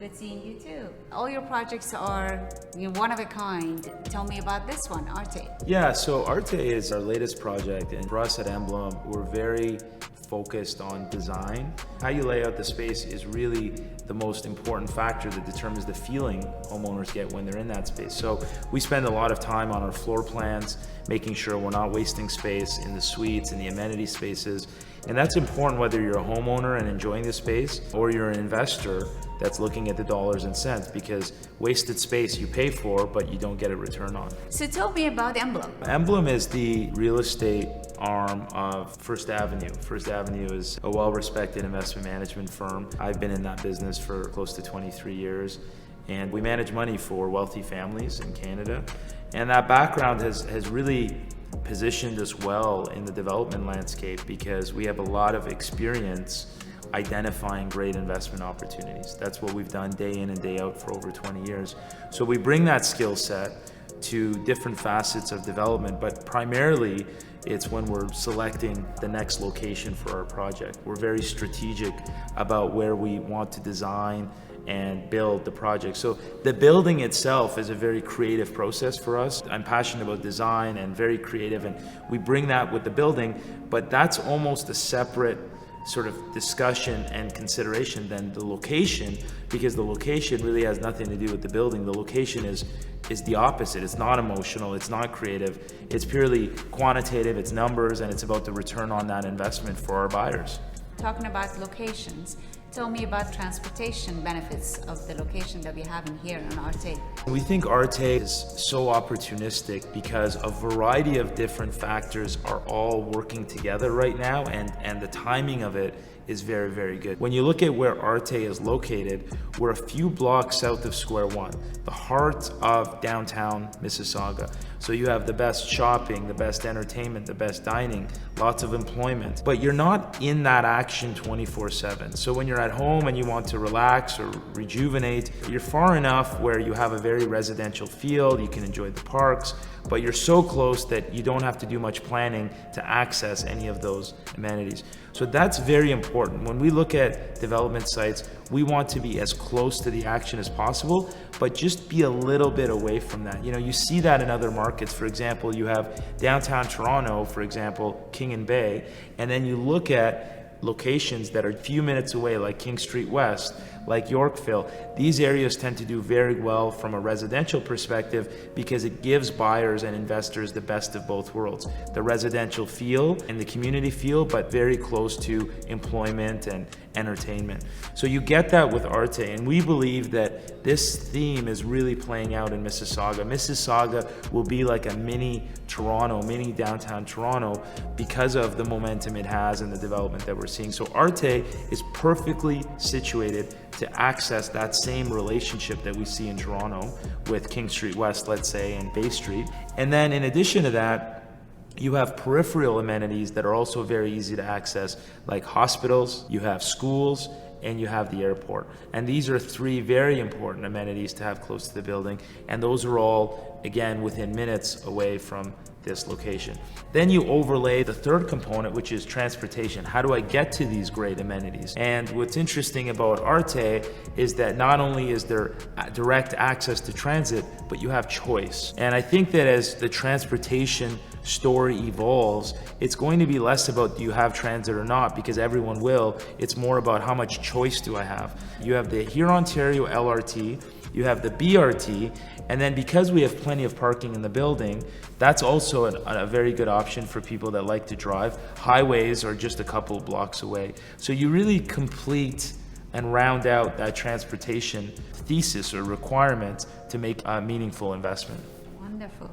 Good seeing you too. All your projects are one of a kind. Tell me about this one, Arte. Yeah, so Arte is our latest project, and for us at Emblem, we're very focused on design. How you lay out the space is really the most important factor that determines the feeling homeowners get when they're in that space. So we spend a lot of time on our floor plans, making sure we're not wasting space in the suites and the amenity spaces. And that's important whether you're a homeowner and enjoying the space or you're an investor that's looking at the dollars and cents, because wasted space you pay for, but you don't get a return on. So tell me about Emblem. Emblem is the real estate arm of First Avenue. First Avenue is a well-respected investment management firm. I've been in that business for close to 23 years, and we manage money for wealthy families in Canada. And that background has really positioned us well in the development landscape because we have a lot of experience identifying great investment opportunities. That's what we've done day in and day out for over 20 years. So we bring that skill set to different facets of development, but primarily it's when we're selecting the next location for our project. We're very strategic about where we want to design and build the project. So the building itself is a very creative process for us. I'm passionate about design and very creative, and we bring that with the building, but that's almost a separate sort of discussion and consideration than the location, because the location really has nothing to do with the building. The location is the opposite. It's not emotional, it's not creative, it's purely quantitative, it's numbers, and it's about the return on that investment for our buyers. Talking about locations, tell me about transportation benefits of the location that we have in here on Arte. We think Arte is so opportunistic because a variety of different factors are all working together right now, and the timing of it is very, very good. When you look at where Arte is located, we're a few blocks south of Square One, the heart of downtown Mississauga. So you have the best shopping, the best entertainment, the best dining, lots of employment, but you're not in that action 24/7. So when you're at home and you want to relax or rejuvenate, you're far enough where you have a very residential feel, you can enjoy the parks, but you're so close that you don't have to do much planning to access any of those amenities. So that's very important. When we look at development sites, we want to be as close to the action as possible, but just be a little bit away from that. You know, you see that in other markets. For example, you have downtown Toronto, for example, King and Bay, and then you look at locations that are a few minutes away, like King Street West, like Yorkville. These areas tend to do very well from a residential perspective because it gives buyers and investors the best of both worlds. The residential feel and the community feel, but very close to employment and entertainment. So you get that with Arte, and we believe that this theme is really playing out in Mississauga. Mississauga will be like a mini Toronto, mini downtown Toronto, because of the momentum it has and the development that we're seeing. So Arte is perfectly situated to access that same relationship that we see in Toronto with King Street West, let's say, and Bay Street. And then in addition to that, you have peripheral amenities that are also very easy to access, like hospitals, you have schools, and you have the airport. And these are three very important amenities to have close to the building, and those are all, again, within minutes away from this location. Then you overlay the third component, which is transportation. How do I get to these great amenities? And what's interesting about Arte is that not only is there direct access to transit, but you have choice. And I think that as the transportation story evolves, it's going to be less about do you have transit or not, because everyone will. It's more about how much choice do I have. You have the Ontario LRT, you have the BRT, and then because we have plenty of parking in the building, that's also a very good option for people that like to drive. Highways are just a couple of blocks away. So you really complete and round out that transportation thesis or requirement to make a meaningful investment. Wonderful.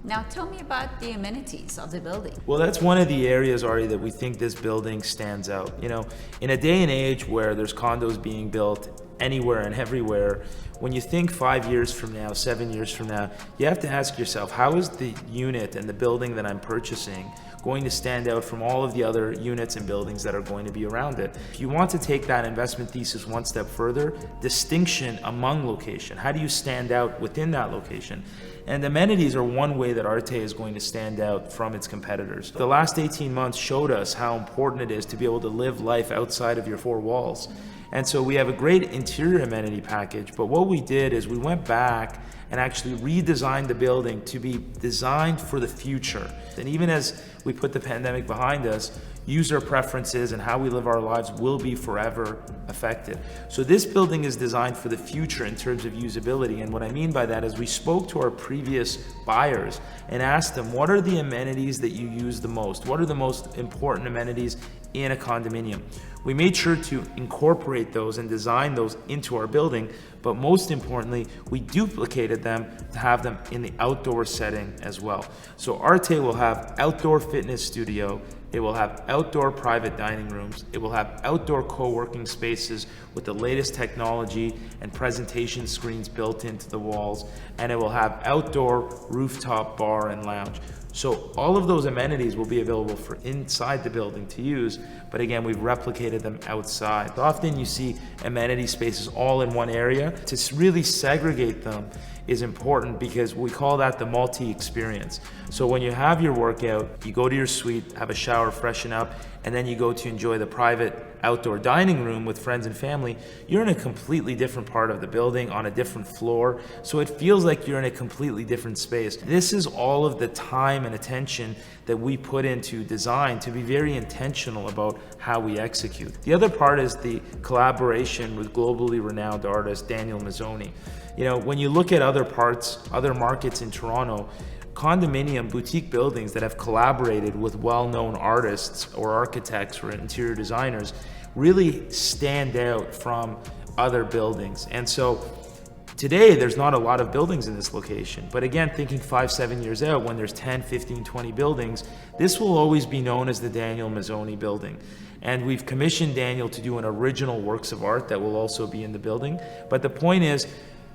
Now tell me about the amenities of the building. Well, that's one of the areas, Ari, that we think this building stands out. You know, in a day and age where there's condos being built anywhere and everywhere, when you think 5 years from now, 7 years from now, you have to ask yourself, how is the unit and the building that I'm purchasing going to stand out from all of the other units and buildings that are going to be around it? If you want to take that investment thesis one step further, distinction among location. How do you stand out within that location? And amenities are one way that Arte is going to stand out from its competitors. The last 18 months showed us how important it is to be able to live life outside of your four walls. And so we have a great interior amenity package, but what we did is we went back and actually redesigned the building to be designed for the future. And even as we put the pandemic behind us, user preferences and how we live our lives will be forever affected. So this building is designed for the future in terms of usability. And what I mean by that is we spoke to our previous buyers and asked them, what are the amenities that you use the most? What are the most important amenities in a condominium? We made sure to incorporate those and design those into our building, but most importantly, we duplicated them to have them in the outdoor setting as well. So Arte will have outdoor fitness studio, it will have outdoor private dining rooms, it will have outdoor co-working spaces with the latest technology and presentation screens built into the walls, and it will have outdoor rooftop bar and lounge. So all of those amenities will be available for inside the building to use, but again, we've replicated them outside. Often you see amenity spaces all in one area. To really segregate them is important because we call that the multi-experience. So when you have your workout, you go to your suite, have a shower, freshen up, and then you go to enjoy the private outdoor dining room with friends and family, you're in a completely different part of the building on a different floor. So it feels like you're in a completely different space. This is all of the time and attention that we put into design to be very intentional about how we execute. The other part is the collaboration with globally renowned artist Daniel Mazzone. You know, when you look at other markets in Toronto, condominium boutique buildings that have collaborated with well-known artists or architects or interior designers really stand out from other buildings. And so today there's not a lot of buildings in this location, but again, thinking 5-7 years out, when there's 10, 15, 20 buildings, this will always be known as the Daniel Mazzone building. And we've commissioned Daniel to do an original works of art that will also be in the building. But the point is,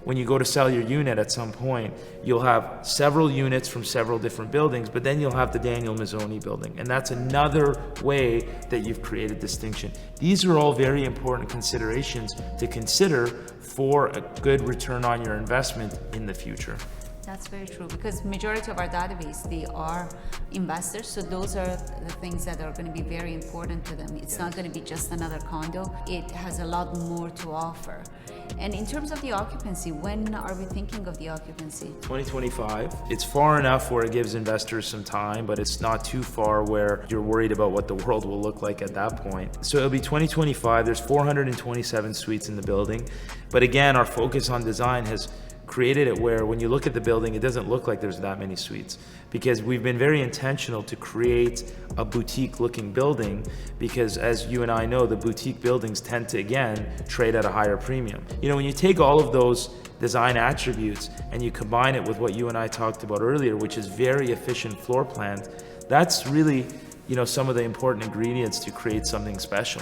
when you go to sell your unit at some point, you'll have several units from several different buildings, but then you'll have the Daniel Mazzone building. And that's another way that you've created distinction. These are all very important considerations to consider for a good return on your investment in the future. That's very true, because majority of our database, they are investors, so those are the things that are going to be very important to them. It's not going to be just another condo. It has a lot more to offer. And in terms of the occupancy, when are we thinking of the occupancy? 2025. It's far enough where it gives investors some time, but it's not too far where you're worried about what the world will look like at that point. So it'll be 2025. There's 427 suites in the building. But again, our focus on design has created it where when you look at the building, it doesn't look like there's that many suites, because we've been very intentional to create a boutique looking building, because as you and I know, the boutique buildings tend to, again, trade at a higher premium. You know, when you take all of those design attributes and you combine it with what you and I talked about earlier, which is very efficient floor plans, that's really, you know, some of the important ingredients to create something special.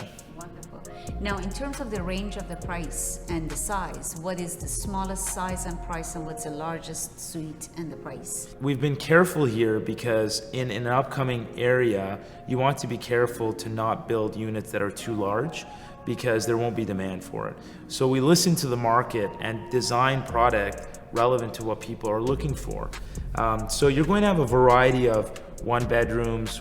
Now, in terms of the range of the price and the size, what is the smallest size and price, and what's the largest suite and the price? We've been careful here because in an upcoming area, you want to be careful to not build units that are too large, because there won't be demand for it. So we listen to the market and design product relevant to what people are looking for. So you're going to have a variety of one bedrooms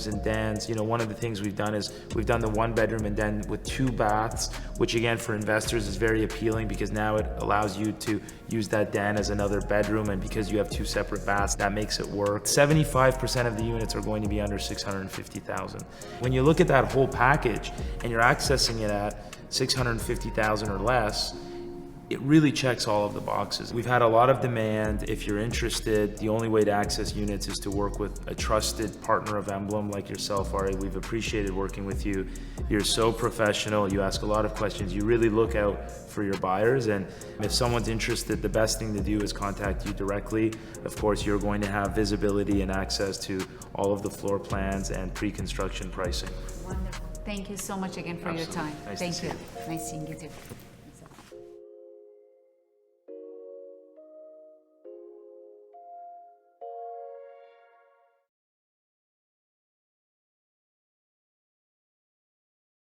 and dens. You know, one of the things we've done is we've done the 1 bedroom and den with 2 baths, which again for investors is very appealing, because now it allows you to use that den as another bedroom, and because you have 2 separate baths, that makes it work. 75% of the units are going to be under $650,000. When you look at that whole package and you're accessing it at $650,000 or less, it really checks all of the boxes. We've had a lot of demand. If you're interested, the only way to access units is to work with a trusted partner of Emblem like yourself, Ari. We've appreciated working with you. You're so professional. You ask a lot of questions. You really look out for your buyers. And if someone's interested, the best thing to do is contact you directly. Of course, you're going to have visibility and access to all of the floor plans and pre-construction pricing. Wonderful. Thank you so much again for your time. Nice Thank you. Nice seeing you too.